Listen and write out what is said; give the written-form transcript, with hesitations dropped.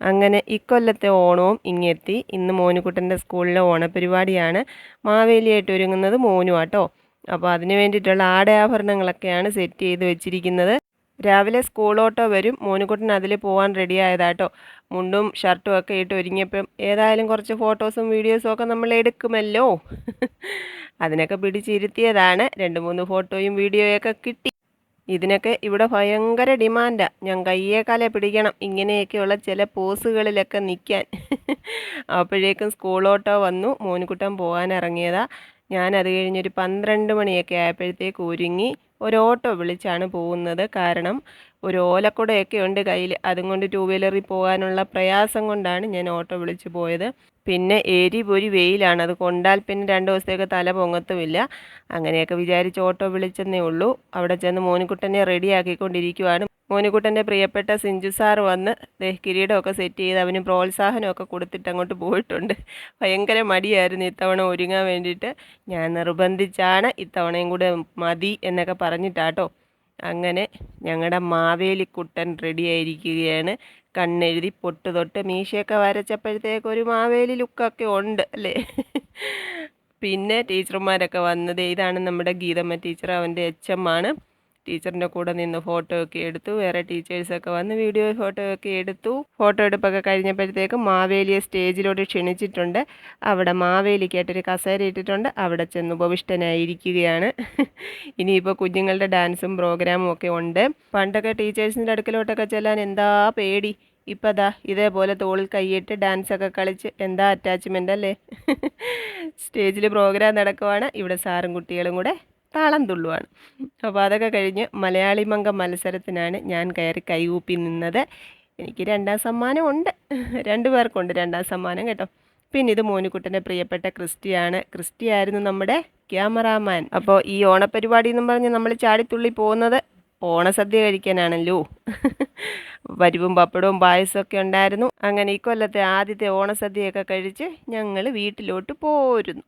അങ്ങനെ ഇക്കൊല്ലത്തെ ഓണവും ഇങ്ങെത്തി. ഇന്ന് മോനുകുട്ടൻ്റെ സ്കൂളിലെ ഓണപരിപാടിയാണ്. മാവേലിയായിട്ട് ഒരുങ്ങുന്നത് മോനുവാട്ടോ. അപ്പോൾ അതിന് വേണ്ടിയിട്ടുള്ള ആടയാഭരണങ്ങളൊക്കെയാണ് സെറ്റ് ചെയ്ത് വെച്ചിരിക്കുന്നത്. രാവിലെ സ്കൂൾ ഓട്ടോ വരും. മോനുകുട്ടൻ അതിൽ പോകാൻ റെഡി ആയതാട്ടോ. മുണ്ടും ഷർട്ടും ഒക്കെ ഇട്ട് ഒരുങ്ങിയപ്പം ഏതായാലും കുറച്ച് ഫോട്ടോസും വീഡിയോസും ഒക്കെ നമ്മൾ എടുക്കുമല്ലോ. അതിനൊക്കെ പിടിച്ചിരുത്തിയതാണ്. 2-3 ഫോട്ടോയും വീഡിയോയൊക്കെ കിട്ടി. ഇതിനൊക്കെ ഇവിടെ ഭയങ്കര ഡിമാൻഡാണ്. ഞാൻ കയ്യേക്കാലെ പിടിക്കണം ഇങ്ങനെയൊക്കെയുള്ള ചില പോസുകളിലൊക്കെ നിൽക്കാൻ. അപ്പോഴേക്കും സ്കൂൾ ഓട്ടോ വന്നു. മോനുകുട്ടൻ പോകാൻ ഇറങ്ങിയതാ. ഞാനത് കഴിഞ്ഞൊരു 12 മണിയൊക്കെ ആയപ്പോഴത്തേക്ക് ഒരുങ്ങി ഒരു ഓട്ടോ വിളിച്ചാണ് പോകുന്നത്. കാരണം ഒരു ഓലക്കുടയൊക്കെ ഉണ്ട് കയ്യിൽ. അതും കൊണ്ട് 2 വീലറിൽ പോകാനുള്ള പ്രയാസം കൊണ്ടാണ് ഞാൻ ഓട്ടോ വിളിച്ച് പോയത്. പിന്നെ എരിപൊരി വെയിലാണ്. അത് കൊണ്ടാൽ പിന്നെ 2 ദിവസത്തേക്ക് തല പൊങ്ങത്തുമില്ല. അങ്ങനെയൊക്കെ വിചാരിച്ച് ഓട്ടോ വിളിച്ചെന്നേ ഉള്ളൂ. അവിടെ ചെന്ന് മോനുകുട്ടനെ റെഡിയാക്കിക്കൊണ്ടിരിക്കുവാണ്. മോനുകുട്ടൻ്റെ പ്രിയപ്പെട്ട സിഞ്ചു സാറ് വന്ന് കിരീടമൊക്കെ സെറ്റ് ചെയ്ത് അവന് പ്രോത്സാഹനമൊക്കെ കൊടുത്തിട്ട് അങ്ങോട്ട് പോയിട്ടുണ്ട്. ഭയങ്കര മടിയായിരുന്നു ഇത്തവണ ഒരുങ്ങാൻ വേണ്ടിയിട്ട്. ഞാൻ നിർബന്ധിച്ചാണ് ഇത്തവണയും കൂടെ മതി എന്നൊക്കെ പറഞ്ഞിട്ടാട്ടോ. അങ്ങനെ ഞങ്ങളുടെ മാവേലിക്കുട്ടൻ റെഡിയായിരിക്കുകയാണ്. കണ്ണെഴുതി പൊട്ട് തൊട്ട് മീശയൊക്കെ വരച്ചപ്പോഴത്തേക്ക് ഒരു മാവേലി ലുക്കൊക്കെ ഉണ്ട് അല്ലേ. പിന്നെ ടീച്ചർമാരൊക്കെ വന്നത് ഇതാണ് നമ്മുടെ ഗീതമ്മ ടീച്ചർ, അവൻ്റെ HM ആണ്. ടീച്ചറിൻ്റെ കൂടെ നിന്ന് ഫോട്ടോ ഒക്കെ എടുത്തു. വേറെ ടീച്ചേഴ്സൊക്കെ വന്ന് വീഡിയോ ഫോട്ടോ ഒക്കെ എടുത്തു. ഫോട്ടോ എടുപ്പൊക്കെ കഴിഞ്ഞപ്പോഴത്തേക്ക് മാവേലിയെ സ്റ്റേജിലോട്ട് ക്ഷണിച്ചിട്ടുണ്ട്. അവിടെ മാവേലിക്കായിട്ടൊരു കസേര ഇട്ടിട്ടുണ്ട്. അവിടെ ചെന്ന് ഉപവിഷ്ടനായിരിക്കുകയാണ്. ഇനിയിപ്പോൾ കുഞ്ഞുങ്ങളുടെ ഡാൻസും പ്രോഗ്രാമും ഒക്കെ ഉണ്ട്. പണ്ടൊക്കെ ടീച്ചേഴ്സിൻ്റെ അടുക്കലോട്ടൊക്കെ ചെല്ലാൻ എന്താ പേടി. ഇപ്പം ദാ ഇതേപോലെ തോളിൽ കൈയിട്ട് ഡാൻസൊക്കെ കളിച്ച് എന്താ അറ്റാച്ച്മെൻ്റ് അല്ലേ. സ്റ്റേജിൽ പ്രോഗ്രാം നടക്കുവാണ്. ഇവിടെ സാറും കുട്ടികളും കൂടെ താളം തുള്ളുവാണ്. അപ്പോൾ അതൊക്കെ കഴിഞ്ഞ് മലയാളി മംഗം മത്സരത്തിനാണ് ഞാൻ കയറി കൈകൂപ്പി നിന്നത്. എനിക്ക് 2ാം സമ്മാനം ഉണ്ട്. 2 പേർക്കുണ്ട് 2ാം സമ്മാനം കേട്ടോ. പിന്നെ ഇത് മോനുകുട്ടൻ്റെ പ്രിയപ്പെട്ട ക്രിസ്റ്റിയായിരുന്നു നമ്മുടെ ക്യാമറാമാൻ. അപ്പോൾ ഈ ഓണപ്പരിപാടി എന്നും പറഞ്ഞ് നമ്മൾ ചാടിത്തുള്ളി പോകുന്നത് ഓണസദ്യ കഴിക്കാനാണല്ലോ. പരിവും പപ്പടവും പായസമൊക്കെ ഉണ്ടായിരുന്നു. അങ്ങനെ ഈ കൊല്ലത്തെ ആദ്യത്തെ ഓണസദ്യയൊക്കെ കഴിച്ച് ഞങ്ങൾ വീട്ടിലോട്ട് പോരുന്നു.